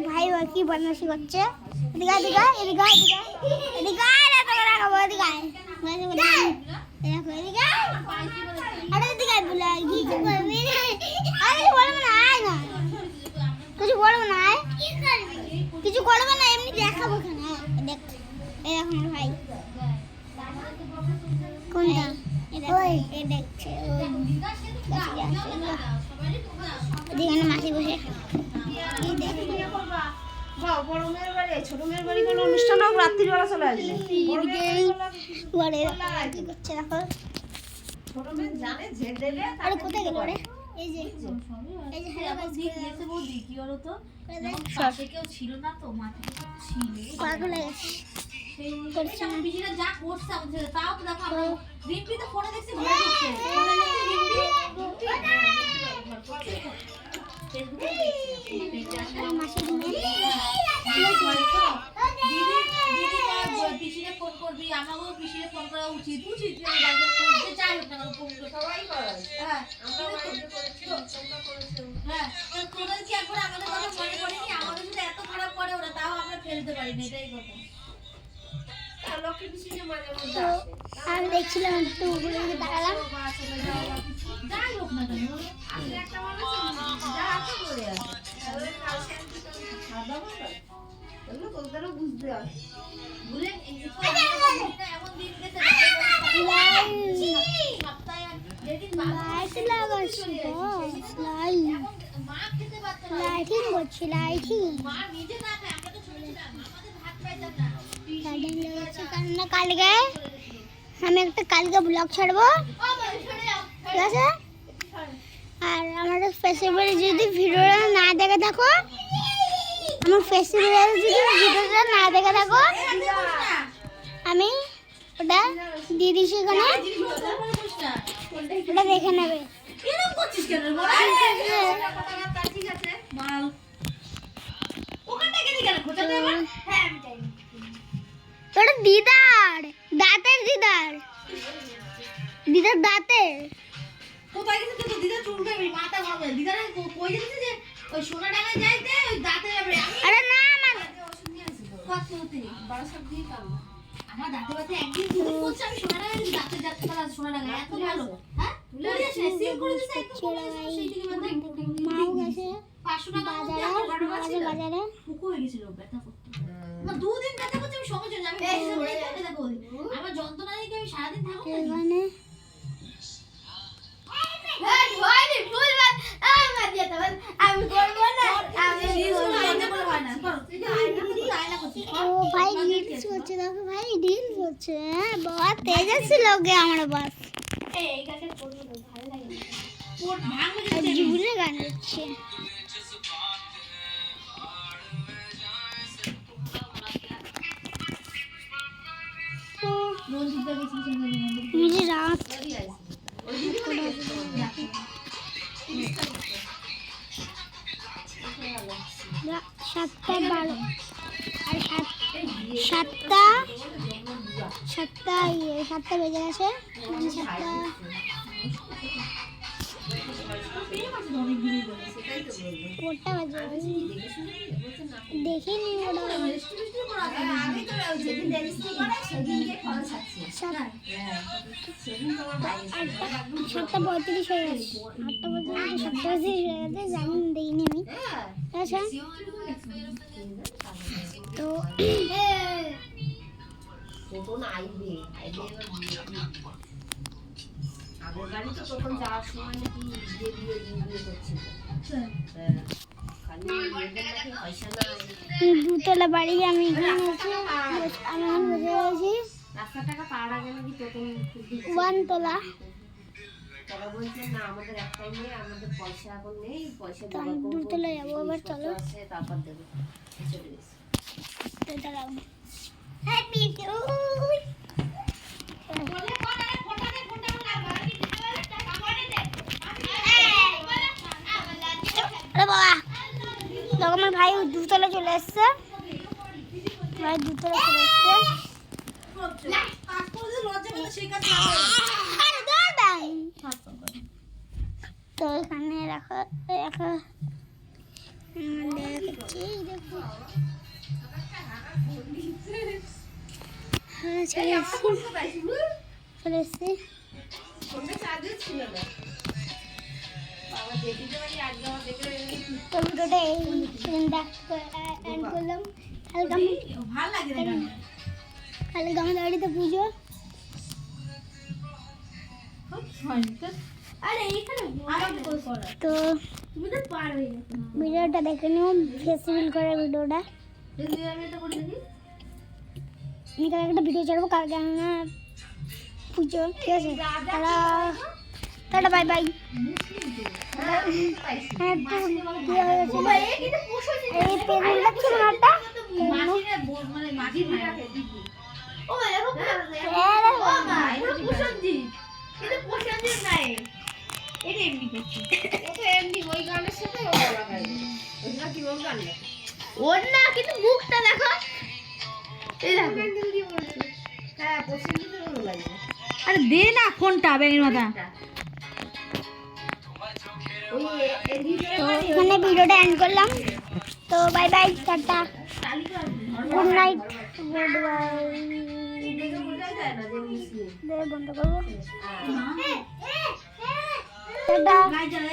ভাই কি বদমাশি করছে। কিছু বলবো না, কিছু করবে না, এমনি দেখাবো এখানে। এই দেখো আমার ভাই কোনটা দেখছে, এখানে মাসি বসে বড় মেয়ের বাড়ি ছোট মেয়ের বাড়ি কোনো অনুষ্ঠান হোক রাত্রিবেলা চলে আসবে। ছোট মেয়ে জানে যে দেবে। আরে কোথায় গেল রে? এই যে কি হলো তো পাশে কেউ ছিল না তো মাঠে ছিল পাগল হয়ে গেছে। সেই বিজিরা যা করছে আমাদের তাও তো দেখো আমরা রিম্পি তো ফোনে দেখছি ঘরে ঢুকছে ফোনে দেখছি রিম্পি পিসিরে ফোন করবি, আমাকেও পিসিরে ফোন করা উচিত চাই হোক না সবাই করে। হ্যাঁ তোদের কি একবার আমাদের কথা মনে পড়েনি? আমাদের যদি এত খারাপ করে ওরা তাও আমরা ফেলতে পারি না, এটাই কথা। আমি দেখছিলাম একটু দাঁড়ালাম, যাই হোক না কেন বুঝতে হবে এমন দিন গেছে লাইটিং করছি, লাইটিং মা নিজে না খায়, আমরা তো ছোট ছিলাম, আমাদের ভাত পাইতাম না। কারণ কালকে আমি একটা কালকে ব্লগ ছাড়বো, ঠিক আছে? আর আমার ফেসবুকে যদি ভিডিওটা না দেখে থাকো, আমার ফেসবুকে যদি ভিডিওটা না দেখে থাকো, আমি ওটা দিয়ে দিচ্ছি এখানে, ওটা দেখে নেবে। এরকম করছিস কেন? ঠিক আছে মাল ওখানটা গেলি কেন? খোঁচাতে আমার হ্যাঁ আমি চাই ওটা দিদার দাঁতের, দিদার দাঁতের। কোথায় গেছে তো দিদা চুলকে মাথা ঘামে দিদা কই গেছে যে ওই সোনা ডাঙায় যাইতে ওই দাঁতে যাবে। আরে না আমার কততে 12 দিয়ে কাল আমার দাঁতে ব্যথা একদিন দুদিন করছে, আমি সোনা ডাঙায় দাঁতে যাচ্ছে তাহলে সোনা ডাঙায় এত ভালো। হ্যাঁ তুলে আসে সিল করে দিছে একদম সেইদিকে মাও গেছে 500 টাকা বাজারে ফুকো হয়ে গেছিল ব্যথা করতে। আমার দুদিন ব্যথা করছে, আমি সঙ্গে চলে যাই, আমি ধরে দেখো আমার যন্ত্রণা নিয়ে আমি সারাদিন থাকবো এখানে। আমি করবো না, আমি ও ভাই রিলস করছে, দেখো ভাই রিলস করছে। হ্যাঁ বহুত তেজ ছিল গে আমার বাস, জুড়ে গান হচ্ছে। मुझे रात 7:12 আর 7টা বেজে গেছে, মানে 7টা দেখিনি ওটা 7:35 হয়ে গেছে, 7:35 হয়ে গেছে, জানি দেখিনি আমি। আচ্ছা তো আগের বাড়ি তো তখন যাওয়ার সময় নাকি বিয়ে করছিল। দুতলা বাড়ি আমি এখানে আমি বসে আছি, রাস্তার টাকা পাওয়ার আগে নাকি তখন 1 তলা। তারা বলছে না আমাদের একটাই মেয়ে, আমাদের পয়সা এখন নেই, পয়সা তো আমি দুতলায় যাবো, আবার চলো তারপর দেবো। চলে গেছে বাবা, আমার ভাই দুতলা চলে এসছে। প্রায় দুটো চলে এসছে। কাজ করে যে লজ্জা করে সেই কাজ না করে। আরে দাঁড়ান। হাত পা করে। তো এখানে রাখা রাখা দেখাচ্ছি, দেখো হ্যাঁ চলে এসছি, চলে এসছি। ফোনটা চার্জে ছিল না বাবা দেখিতে পারি আজকে আমার দেখে তো ভিডিওটা এই এন্ড করলাম। কালকে ভাল লাগে না গানটা। কালকে আমাদের বাড়িতে পুজো। আরে এইখানে আমার কল করা। তো তুমি তো পারোই না। ভিডিওটা দেখে নিও, ফেস্টিভ্যাল করার ভিডিওটা। যদি আমি এটা করে দেখি। আমি কালকে একটা ভিডিও ছাড়বো, কালকে আমার পুজো, ঠিক আছে? তারা টাটা বাই বাই। হ্যাঁ একটু ইয়ে হয়ে গেছিল, এই পেনটা ছিল না একটা মাটিরে মানে মাটির রাখে দিদি। ও দেখো ও মা এটা প্রসঞ্জিৎ। এটা প্রসঞ্জিৎ নাই। এটা এমনি করছে। ও তো এমনি ওই গানের সাথে ও লাগাই ওইটা কি ওর গান না ওর না কিন্তু মুখটা দেখো। এই দেখো। হ্যাঁ পছন্দ তো ভালো লাগে আরে দে না ফোনটা ব্যাগের মাথা। ওই এর ভিতরে তো এখানে ভিডিওটা এন্ড করলাম। তো bye bye, tata, good night, good bye. দেখে বোঝা যায় না যে মিশিয়ে বন্ধ করবো, হ্যাঁ টাটা। গাই জ্বালা